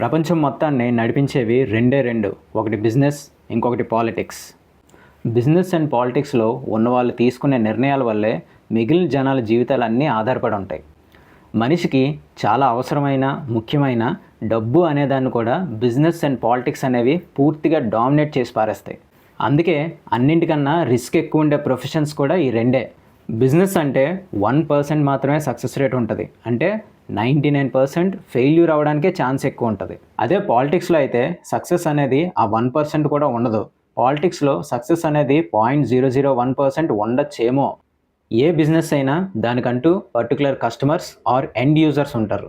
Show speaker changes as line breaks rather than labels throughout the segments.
ప్రపంచం మొత్తాన్ని నడిపించేవి రెండే రెండు, ఒకటి బిజినెస్, ఇంకొకటి పాలిటిక్స్. బిజినెస్ అండ్ పాలిటిక్స్లో ఉన్నవాళ్ళు తీసుకునే నిర్ణయాల వల్లే మిగిలిన జనాల జీవితాలన్నీ ఆధారపడి ఉంటాయి. మనిషికి చాలా అవసరమైన ముఖ్యమైన డబ్బు అనేదాన్ని కూడా బిజినెస్ అండ్ పాలిటిక్స్ అనేవి పూర్తిగా డామినేట్ చేసి పారేస్తాయి. అందుకే అన్నింటికన్నా రిస్క్ ఎక్కువ ఉండే ప్రొఫెషన్స్ కూడా ఈ రెండే. బిజినెస్ అంటే 1% మాత్రమే సక్సెస్ రేట్ ఉంటుంది, అంటే 99% ఫెయిల్యూర్ అవ్వడానికే ఛాన్స్ ఎక్కువ ఉంటుంది. అదే పాలిటిక్స్లో అయితే సక్సెస్ అనేది ఆ 1% కూడా ఉండదు. పాలిటిక్స్లో సక్సెస్ అనేది 0.001% ఉండొచ్చేమో. ఏ బిజినెస్ అయినా దానికంటూ particular customers or end users ఉంటారు.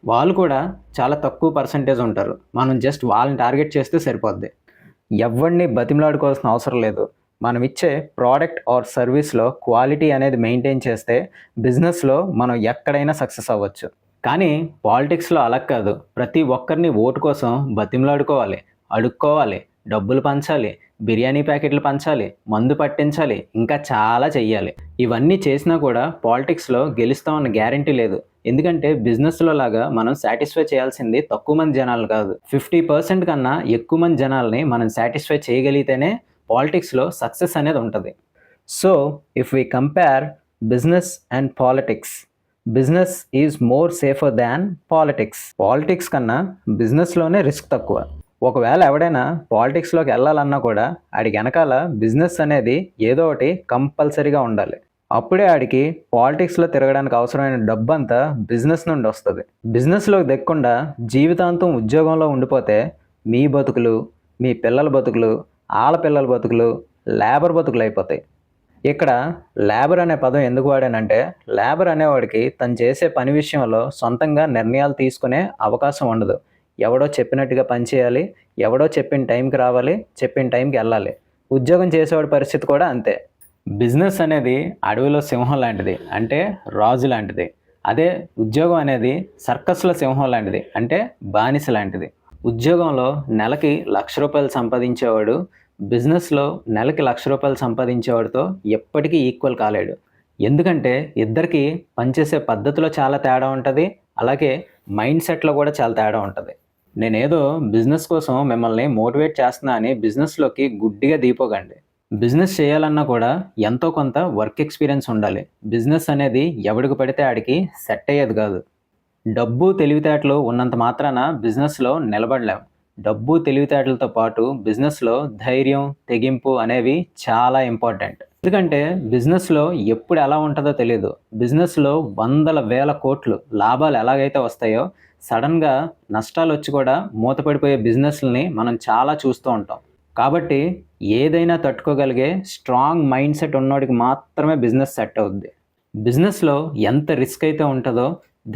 వాళ్ళు కూడా చాలా తక్కువ పర్సంటేజ్ ఉంటారు. మనం జస్ట్ వాళ్ళని టార్గెట్ చేస్తే సరిపోద్ది. ఎవరిని బతిమలాడుకోవాల్సిన అవసరం లేదు. మనం ఇచ్చే ప్రోడక్ట్ ఆర్ సర్వీస్లో క్వాలిటీ అనేది మెయింటైన్ చేస్తే బిజినెస్లో మనం ఎక్కడైనా సక్సెస్ అవ్వచ్చు. కానీ పాలిటిక్స్లో అలా కాదు. ప్రతి ఒక్కరిని ఓటు కోసం బతిమలాడుకోవాలి, అడుక్కోవాలి, డబ్బులు పంచాలి, బిర్యానీ ప్యాకెట్లు పంచాలి, మందు పట్టించాలి, ఇంకా చాలా చెయ్యాలి. ఇవన్నీ చేసినా కూడా పాలిటిక్స్లో గెలుస్తామన్న గ్యారంటీ లేదు. ఎందుకంటే బిజినెస్లో లాగా మనం సాటిస్ఫై చేయాల్సింది తక్కువ మంది జనాలు కాదు. 50% కన్నా ఎక్కువ మంది జనాల్ని మనం సాటిస్ఫై చేయగలిగితేనే పాలిటిక్స్లో సక్సెస్ అనేది ఉంటుంది. So if we compare business and politics, business is more safer than politics. Politics కన్నా బిజినెస్లోనే రిస్క్ తక్కువ. ఒకవేళ ఎవడైనా పాలిటిక్స్లోకి వెళ్ళాలన్నా కూడా ఆడికి వెనకాల బిజినెస్ అనేది ఏదో ఒకటి కంపల్సరీగా ఉండాలి. అప్పుడే ఆడికి పాలిటిక్స్లో తిరగడానికి అవసరమైన డబ్బు అంతా బిజినెస్ నుండి వస్తుంది. బిజినెస్లోకి దిక్కకుండా జీవితాంతం ఉద్యోగంలో ఉండిపోతే మీ బతుకులు, మీ పిల్లల బతుకులు, ఆళ్ళ పిల్లల బతుకులు లేబర్ బతుకులు అయిపోతాయి. ఇక్కడ లేబర్ అనే పదం ఎందుకు వాడానంటే, లేబర్ అనేవాడికి తను చేసే పని విషయంలో సొంతంగా నిర్ణయాలు తీసుకునే అవకాశం ఉండదు. ఎవడో చెప్పినట్టుగా పని చేయాలి, ఎవడో చెప్పిన టైంకి రావాలి, చెప్పిన టైంకి వెళ్ళాలి. ఉద్యోగం చేసేవాడి పరిస్థితి కూడా అంతే. బిజినెస్ అనేది అడవిలో సింహం లాంటిది, అంటే రాజు లాంటిది. అదే ఉద్యోగం అనేది సర్కస్లో సింహం లాంటిది, అంటే బానిస లాంటిది. ఉద్యోగంలో నెలకి ₹1,00,000 సంపాదించేవాడు బిజినెస్లో నెలకి ₹1,00,000 సంపాదించేవాడితో ఎప్పటికీ ఈక్వల్ కాలేడు. ఎందుకంటే ఇద్దరికి పనిచేసే పద్ధతిలో చాలా తేడా ఉంటుంది, అలాగే మైండ్ సెట్లో కూడా చాలా తేడా ఉంటుంది. నేనేదో బిజినెస్ కోసం మిమ్మల్ని మోటివేట్ చేస్తున్నా అని బిజినెస్లోకి గుడ్డిగా దిగిపోకండి. బిజినెస్ చేయాలన్నా కూడా ఎంతో కొంత వర్క్ ఎక్స్పీరియన్స్ ఉండాలి. బిజినెస్ అనేది ఎవడికి పడితే ఆడికి సెట్ అయ్యేది కాదు. డబ్బు తెలివితేటలు ఉన్నంత మాత్రాన బిజినెస్లో నిలబడలేం. డబ్బు తెలివితేటలతో పాటు బిజినెస్లో ధైర్యం, తెగింపు అనేవి చాలా ఇంపార్టెంట్. ఎందుకంటే బిజినెస్లో ఎప్పుడు ఎలా ఉంటుందో తెలియదు. బిజినెస్లో వందల వేల కోట్లు లాభాలు ఎలాగైతే వస్తాయో సడన్గా నష్టాలు వచ్చి కూడా మూతపడిపోయే బిజినెస్లని మనం చాలా చూస్తూ ఉంటాం. కాబట్టి ఏదైనా తట్టుకోగలిగే స్ట్రాంగ్ మైండ్ సెట్ ఉన్నోడికి మాత్రమే బిజినెస్ సెట్ అవుద్ది. బిజినెస్లో ఎంత రిస్క్ అయితే ఉంటుందో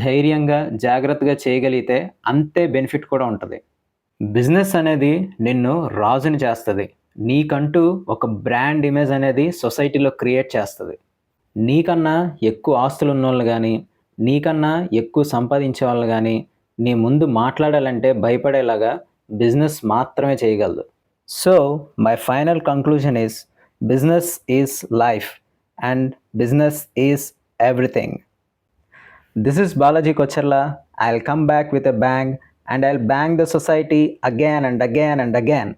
ధైర్యంగా జాగ్రత్తగా చేయగలిగితే అంతే బెనిఫిట్ కూడా ఉంటుంది. బిజినెస్ అనేది నిన్ను రాజుని చేస్తుంది. నీకంటూ ఒక బ్రాండ్ ఇమేజ్ అనేది సొసైటీలో క్రియేట్ చేస్తుంది. నీకన్నా ఎక్కువ ఆస్తులు ఉన్నోళ్ళు కానీ, నీకన్నా ఎక్కువ సంపాదించే వాళ్ళు కానీ నీ ముందు మాట్లాడాలంటే భయపడేలాగా బిజినెస్ మాత్రమే చేయగలదు. So, my final conclusion is business is life and business is everything. This is Balaji Kocherla. I'll come back with a bang and I'll bang the society again and again and again.